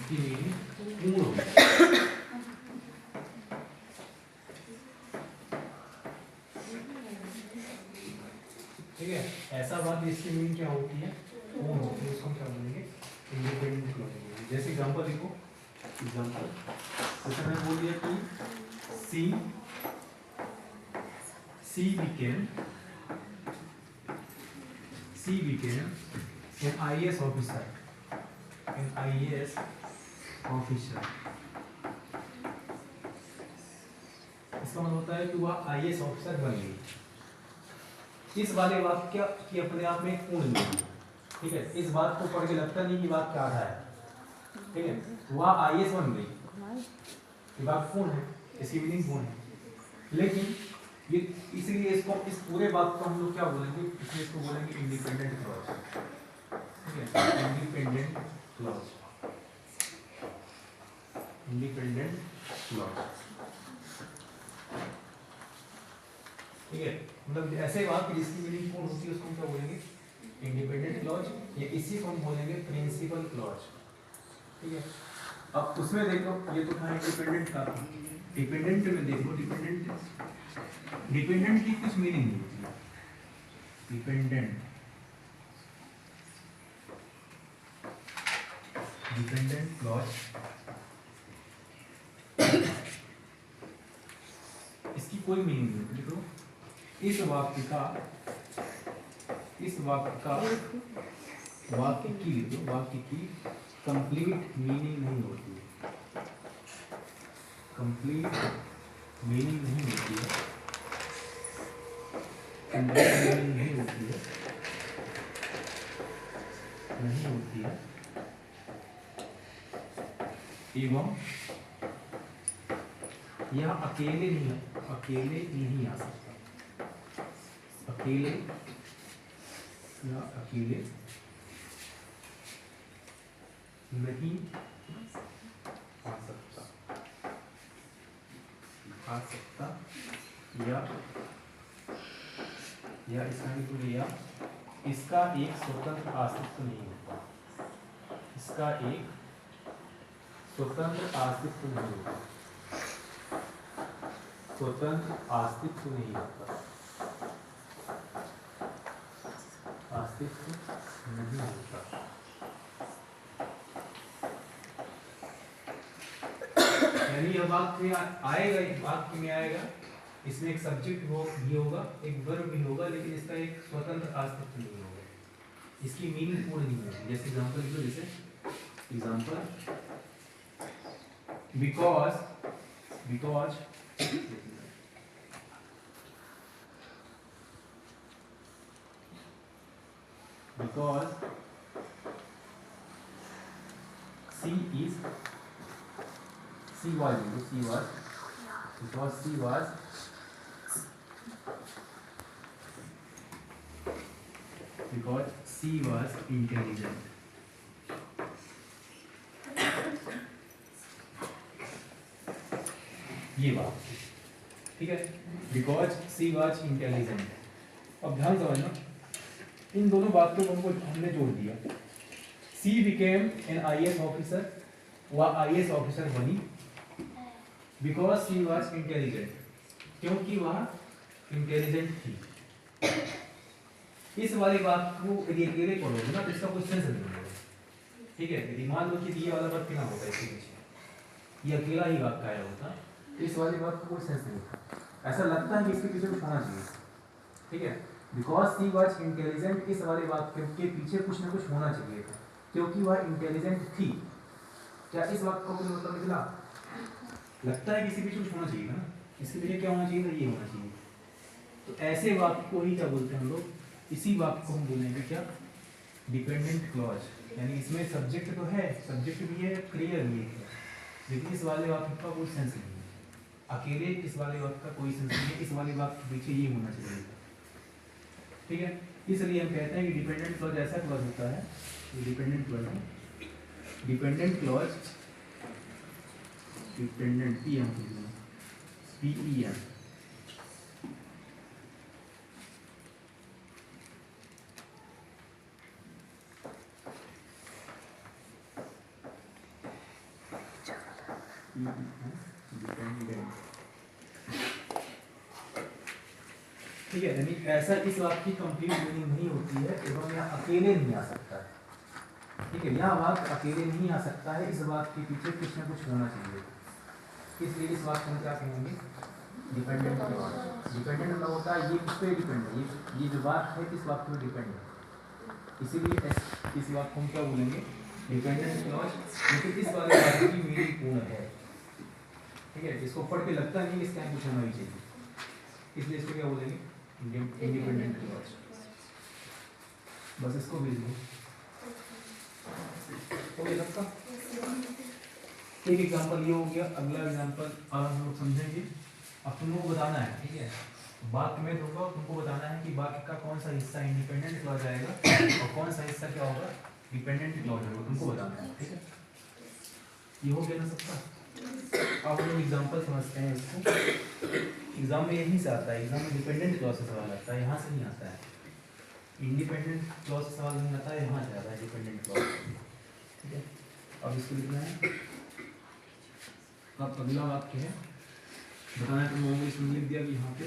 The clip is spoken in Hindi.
इसकी मीनिंग पूर्ण होगी। ठीक है, ऐसा वाक्य इसकी मीनिंग क्या होती है, पूर्ण होती है, उसको हम क्या बोलेंगे, इंडिपेंडेंट क्लॉज बोलेंगे। जैसे एग्जांपल देखो, एग्जांपल जैसे मैंने बोल दिया कि सी became an IAS officer, an IAS officer। इसका मतलब होता है कि वह IAS ऑफिसर बन गई। इस वाले वाक्य की अपने आप में एक पूर्ण मीनिंग है। ठीक है, इस बात को पढ़ के लगता नहीं कि बात क्या रहा है। ठीक है, वह IAS बन गई, ये बात पूर्ण है, इसकी मीनिंग पूर्ण है। लेकिन ये इसलिए इसको, इस पूरे बात को हम लोग क्या बोलेंगे, इसलिए इसको बोलेंगे इंडिपेंडेंट क्लॉज। ठीक है, इंडिपेंडेंट क्लॉज, इंडिपेंडेंट क्लॉज। ठीक है, मतलब ऐसे वाक्य जिसकी मीनिंग पूर्ण होती है उसको हम क्या बोलेंगे, इंडिपेंडेंट क्लॉज, या इसी को हम बोलेंगे प्रिंसिपल क्लॉज। ठीक है, अब उसमें देखो, ये तो था इंडिपेंडेंट का, डिपेंडेंट में देखो, डिपेंडेंट की कुछ मीनिंग नहीं होती है। डिपेंडेंट क्लॉज, इसकी कोई मीनिंग नहीं होती। देखो, इस वाक्य की कंप्लीट मीनिंग नहीं होती है, कंप्लीट मीनिंग नहीं होती है, नहीं होती है, एवं यह अकेले नहीं आ सकता, अकेले नहीं आ सकता, या इसका एक स्वतंत्र अस्तित्व नहीं होता, इसका एक स्वतंत्र अस्तित्व नहीं होता, स्वतंत्र अस्तित्व नहीं होता, अस्तित्व नहीं होता। यानी यह वाक्य आएगा, एक वाक्य में आएगा, इसमें एक सब्जेक्ट भी होगा, एक वर्ब भी होगा, लेकिन इसका एक स्वतंत्र अस्तित्व नहीं होगा, इसकी मीनिंग पूर्ण नहीं होगी। जैसे एग्जांपल दो, जैसे example because she was intelligent। ये बात ठीक है, बिकॉज सी वॉज इंटेलिजेंट। अब ध्यान समझना, इन दोनों बातों को हमने जोड़ दिया। सी बिकेम एन IAS ऑफिसर, वह IAS ऑफिसर बनी, बिकॉज सी वॉज इंटेलिजेंट, क्योंकि वह इंटेलिजेंट थी। इस वाली बात को यदि अकेले पढ़ोगे ना तो इसका कोई सेंस नहीं होगा। ठीक है, यदि मान लो कि ये वाला बात क्या होता है, इसके पीछे ये अकेला ही वाक्य आया होता, इस वाली बात को कोई सेंस नहीं होता, ऐसा लगता है कि इसके पीछे कुछ होना चाहिए। ठीक है, बिकॉज सी वॉज इंटेलिजेंट, इस वाली बात के पीछे कुछ ना कुछ होना चाहिए था, क्योंकि वह इंटेलिजेंट थी। क्या इस वाक्य का कोई मतलब निकला? लगता है कि इसके पीछे कुछ होना चाहिए ना, इसके पीछे क्या होना चाहिए था, ये होना चाहिए। तो ऐसे वाक्य को ही क्या बोलते हैं हम लोग, इसी वाक्य को हम बोलेंगे क्या, डिपेंडेंट क्लॉज। यानी इसमें सब्जेक्ट तो है, सब्जेक्ट भी है, क्रिया भी है, लेकिन इस वाले वाक्य का कोई सेंस नहीं है, अकेले इस वाले वाक्य का कोई सेंस नहीं है, इस वाले वाक्य के पीछे ये होना चाहिए। ठीक है, इसलिए हम कहते हैं कि डिपेंडेंट क्लॉज ऐसा क्लॉज होता है, डिपेंडेंट क्लॉज है, डिपेंडेंट क्लॉज, डिपेंडेंट PEM ठीक है, यानी ऐसा इस वाक्य की कंप्लीट मीनिंग नहीं होती है एवं यह अकेले नहीं आ सकता है। ठीक है, यह वाक्य अकेले नहीं आ सकता है, इस वाक्य के पीछे कुछ ना कुछ होना चाहिए। इसलिए इस वाक्य में क्या कहेंगे, डिपेंडेंट क्लॉज। डिपेंडेंट मतलब होता है ये किस पे डिपेंड है, ये जो वाक्य है किस वाक्य पे डिपेंड है, इसीलिए इस वाक्य को हम क्या बोलेंगे, डिपेंडेंट क्लॉज। लेकिन इस वाले वाक्य की मीनिंग पूर्ण है। ठीक है, इसको पढ़ के लगता नहीं इसके यहाँ कुछ होना ही चाहिए, इसलिए इसको क्या बोलेंगे, इंडिपेंडेंट क्लॉज। बस इसको भेज दो, हो गया सबका। एक एग्जांपल ये हो गया, अगला एग्जांपल अब हम लोग समझेंगे। अब तुमको बताना है, ठीक है, वाक्य में दूंगा, तुमको बताना है कि वाक्य का कौन सा हिस्सा इंडिपेंडेंट क्लॉज आएगा और कौन सा हिस्सा क्या होगा, डिपेंडेंट क्लॉज होगा, तुमको बताना है। ठीक है, ये हो गया ना सबका। अब हम एग्जांपल समझते हैं इसको। एग्जाम में यहीं से आता है, एग्जाम में डिपेंडेंट क्लॉज से सवाल आता है, यहाँ से नहीं आता है। इंडिपेंडेंट क्लॉज से सवाल नहीं आता है, यहाँ से आता है डिपेंडेंट क्लॉज। ठीक है, अब इसको लिखना है। अब अगला वाक्य है, बताना है तुम लोगों को, इसमें लिख दिया कि यहाँ पे